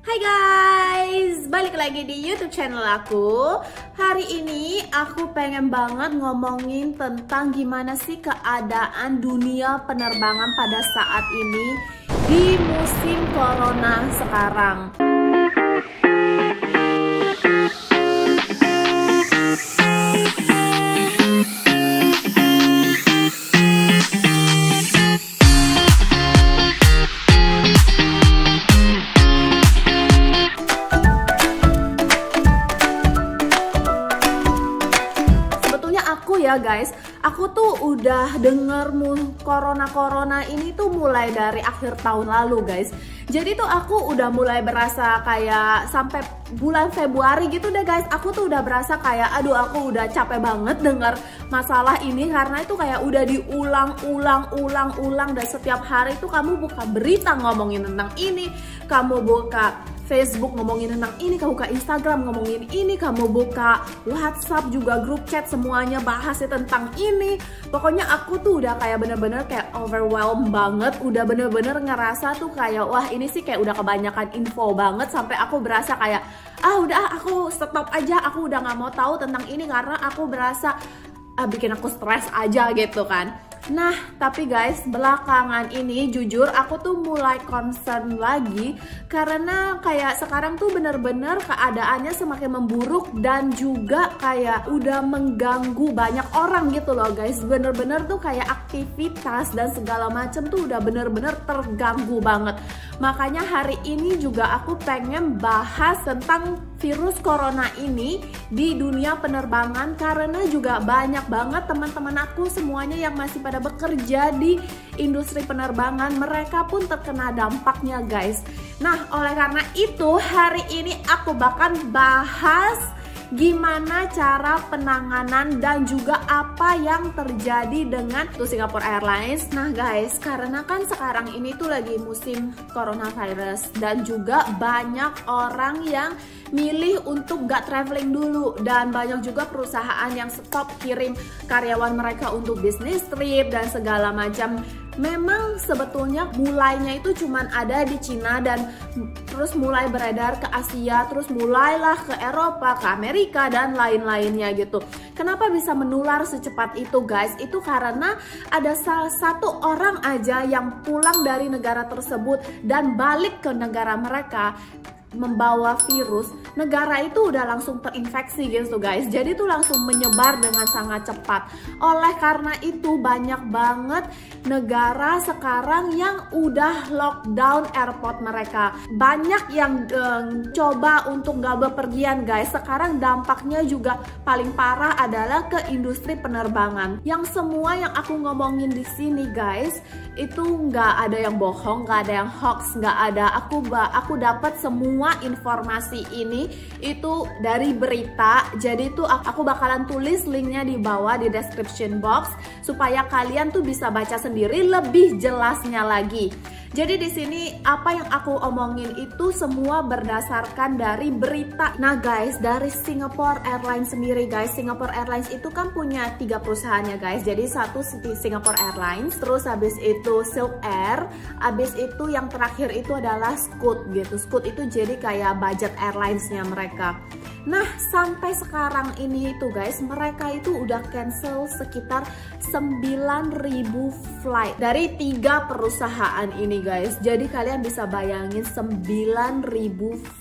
Hai guys, balik lagi di YouTube channel aku. Hari ini aku pengen banget ngomongin tentang gimana sih keadaan dunia penerbangan pada saat ini di musim corona sekarang. Ya guys, aku tuh udah denger corona ini tuh mulai dari akhir tahun lalu guys. Jadi tuh aku udah mulai berasa kayak sampai bulan Februari gitu deh guys. Aku tuh udah berasa kayak aduh aku udah capek banget denger masalah ini, karena itu kayak udah diulang-ulang dan setiap hari tuh kamu buka berita ngomongin tentang ini, kamu buka Facebook ngomongin tentang ini, kamu buka Instagram ngomongin ini, kamu buka WhatsApp juga grup chat semuanya bahasnya tentang ini. Pokoknya aku tuh udah kayak bener-bener kayak overwhelmed banget, udah bener-bener ngerasa tuh kayak wah ini sih kayak udah kebanyakan info banget, sampai aku berasa kayak udah aku stop aja, aku udah nggak mau tahu tentang ini karena aku berasa bikin aku stres aja gitu kan. Nah, tapi guys, belakangan ini jujur aku tuh mulai concern lagi karena kayak sekarang tuh bener-bener keadaannya semakin memburuk dan juga kayak udah mengganggu banyak orang gitu loh guys. Bener-bener tuh kayak aktivitas dan segala macem tuh udah bener-bener terganggu banget. Makanya hari ini juga aku pengen bahas tentang virus corona ini di dunia penerbangan, karena juga banyak banget teman-teman aku semuanya yang masih pada bekerja di industri penerbangan, mereka pun terkena dampaknya guys. Nah, oleh karena itu hari ini aku bakal bahas gimana cara penanganan dan juga apa yang terjadi dengan Singapore Airlines. Nah guys, karena kan sekarang ini tuh lagi musim coronavirus dan juga banyak orang yang milih untuk gak traveling dulu, dan banyak juga perusahaan yang stop kirim karyawan mereka untuk bisnis trip dan segala macam. Memang sebetulnya mulainya itu cuman ada di Cina dan terus mulai beredar ke Asia, terus mulailah ke Eropa, ke Amerika dan lain-lainnya gitu. Kenapa bisa menular secepat itu guys? Itu karena ada salah satu orang aja yang pulang dari negara tersebut dan balik ke negara mereka membawa virus, negara itu udah langsung terinfeksi gitu guys. Jadi itu langsung menyebar dengan sangat cepat. Oleh karena itu banyak banget negara sekarang yang udah lockdown airport mereka. Banyak yang coba untuk gak bepergian guys. Sekarang dampaknya juga paling parah adalah ke industri penerbangan. Yang semua yang aku ngomongin di sini guys, itu nggak ada yang bohong, nggak ada yang hoax, nggak ada. Aku dapat semua informasi ini itu dari berita. Jadi tuh aku bakalan tulis linknya di bawah di description box supaya kalian tuh bisa baca sendiri lebih jelasnya lagi. Jadi di sini apa yang aku omongin itu semua berdasarkan dari berita. Nah guys, dari Singapore Airlines sendiri guys, Singapore Airlines itu kan punya 3 perusahaannya guys. Jadi satu Singapore Airlines, terus habis itu Silk Air, habis itu yang terakhir itu adalah Scoot gitu. Scoot itu jadi kayak budget airlinesnya mereka. Nah sampai sekarang ini itu guys, mereka itu udah cancel sekitar 9.000 flight dari 3 perusahaan ini guys. Jadi kalian bisa bayangin 9.000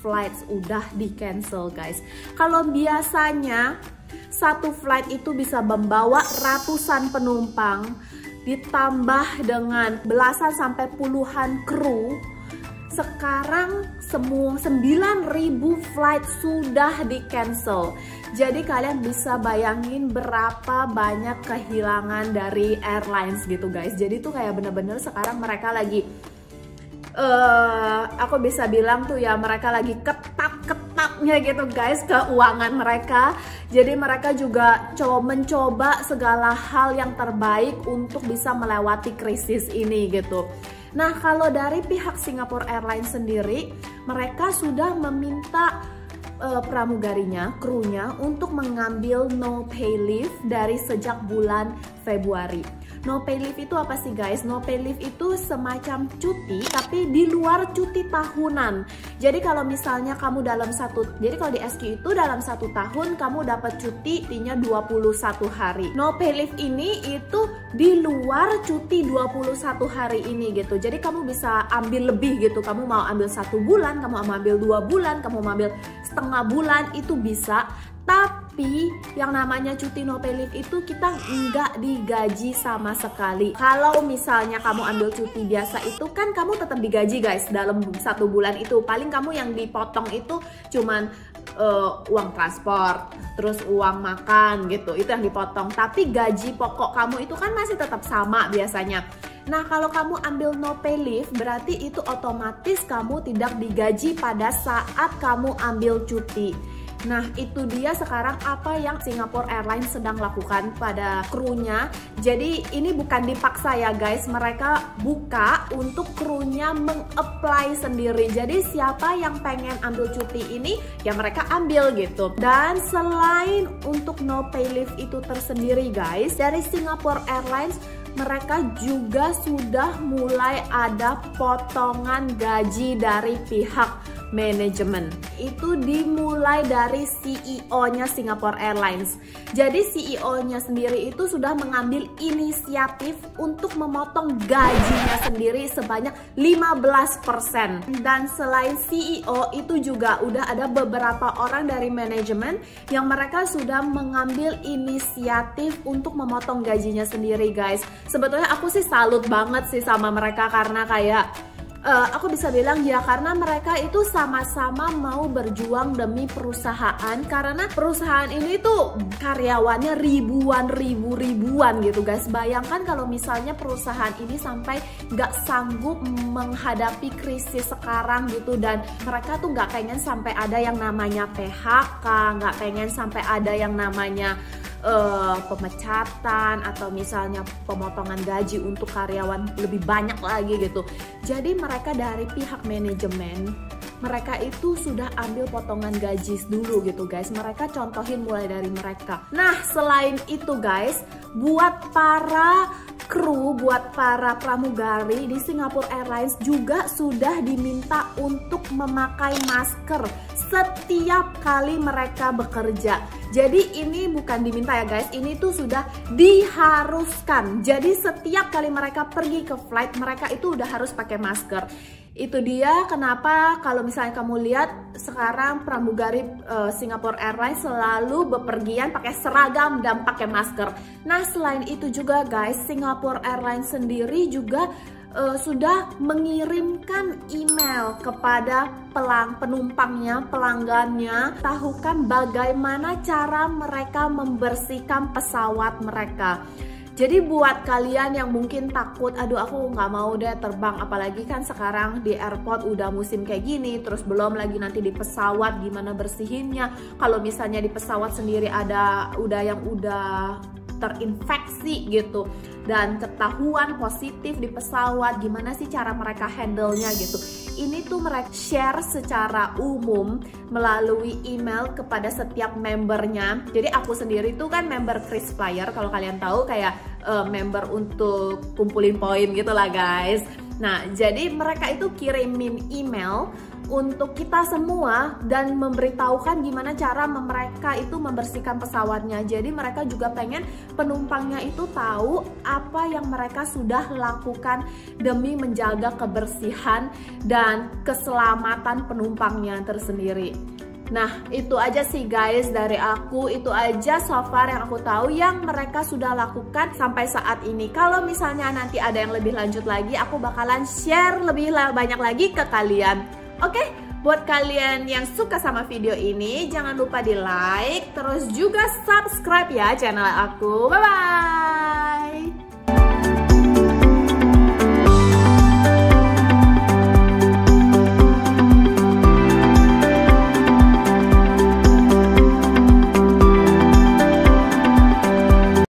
flights udah di cancel guys. Kalau biasanya satu flight itu bisa membawa ratusan penumpang ditambah dengan belasan sampai puluhan kru, sekarang semua 9.000 flight sudah di cancel. Jadi kalian bisa bayangin berapa banyak kehilangan dari airlines gitu guys. Jadi tuh kayak bener-bener sekarang mereka lagi aku bisa bilang tuh ya, mereka lagi ketat-ketatnya gitu guys keuangan mereka. Jadi mereka juga mencoba segala hal yang terbaik untuk bisa melewati krisis ini gitu. Nah kalau dari pihak Singapore Airlines sendiri, mereka sudah meminta pramugarinya, krunya untuk mengambil no pay leave dari sejak bulan Februari. No pay leave itu apa sih guys? No pay leave itu semacam cuti tapi di luar cuti tahunan. Jadi kalau misalnya kamu jadi kalau di SQ itu dalam 1 tahun kamu dapat cutinya 21 hari. No pay leave ini itu di luar cuti 21 hari ini gitu. Jadi kamu bisa ambil lebih gitu. Kamu mau ambil 1 bulan, kamu mau ambil 2 bulan, kamu mau ambil setengah bulan, itu bisa. Tapi yang namanya cuti no pay leave itu kita nggak digaji sama sekali. Kalau misalnya kamu ambil cuti biasa itu kan kamu tetap digaji guys dalam 1 bulan itu. Paling kamu yang dipotong itu cuman uang transport, terus uang makan gitu, itu yang dipotong. Tapi gaji pokok kamu itu kan masih tetap sama biasanya. Nah kalau kamu ambil no pay leave berarti itu otomatis kamu tidak digaji pada saat kamu ambil cuti. Nah itu dia sekarang apa yang Singapore Airlines sedang lakukan pada krunya. Jadi ini bukan dipaksa ya guys, mereka buka untuk krunya meng-apply sendiri. Jadi siapa yang pengen ambil cuti ini ya mereka ambil gitu. Dan selain untuk no pay leave itu tersendiri guys, dari Singapore Airlines mereka juga sudah mulai ada potongan gaji dari pihak manajemen. Itu dimulai dari CEO-nya Singapore Airlines. Jadi CEO-nya sendiri itu sudah mengambil inisiatif untuk memotong gajinya sendiri sebanyak 15%. Dan selain CEO itu juga udah ada beberapa orang dari manajemen yang mereka sudah mengambil inisiatif untuk memotong gajinya sendiri guys. Sebetulnya aku sih salut banget sih sama mereka karena kayak aku bisa bilang ya karena mereka itu sama-sama mau berjuang demi perusahaan, karena perusahaan ini tuh karyawannya ribuan gitu guys. Bayangkan kalau misalnya perusahaan ini sampai nggak sanggup menghadapi krisis sekarang gitu, dan mereka tuh nggak pengen sampai ada yang namanya PHK, nggak pengen sampai ada yang namanya pemecatan atau misalnya pemotongan gaji untuk karyawan lebih banyak lagi gitu. Jadi mereka dari pihak manajemen mereka itu sudah ambil potongan gaji dulu gitu guys. Mereka contohin mulai dari mereka. Nah selain itu guys, buat para kru, buat para pramugari di Singapore Airlines juga sudah diminta untuk memakai masker setiap kali mereka bekerja. Jadi ini bukan diminta ya guys, ini tuh sudah diharuskan. Jadi setiap kali mereka pergi ke flight, mereka itu udah harus pakai masker. Itu dia kenapa kalau misalnya kamu lihat sekarang pramugari Singapore Airlines selalu bepergian pakai seragam dan pakai masker. Nah selain itu juga guys, Singapore Airlines sendiri juga sudah mengirimkan email kepada penumpangnya, pelanggannya, tahukan bagaimana cara mereka membersihkan pesawat mereka. Jadi buat kalian yang mungkin takut, aduh aku nggak mau deh terbang, apalagi kan sekarang di airport udah musim kayak gini, terus belum lagi nanti di pesawat gimana bersihinnya. Kalau misalnya di pesawat sendiri ada yang udah terinfeksi gitu dan ketahuan positif di pesawat, gimana sih cara mereka handle-nya gitu. Ini tuh mereka share secara umum melalui email kepada setiap membernya. Jadi aku sendiri tuh kan member KrisFlyer, kalau kalian tahu kayak member untuk kumpulin poin gitu lah guys. Nah jadi mereka itu kirimin email untuk kita semua dan memberitahukan gimana cara mereka itu membersihkan pesawatnya. Jadi mereka juga pengen penumpangnya itu tahu apa yang mereka sudah lakukan demi menjaga kebersihan dan keselamatan penumpangnya tersendiri. Nah itu aja sih guys dari aku, itu aja so far yang aku tahu yang mereka sudah lakukan sampai saat ini. Kalau misalnya nanti ada yang lebih lanjut lagi, aku bakalan share lebih banyak lagi ke kalian. Oke, buat kalian yang suka sama video ini, jangan lupa di like, terus juga subscribe ya channel aku. Bye-bye!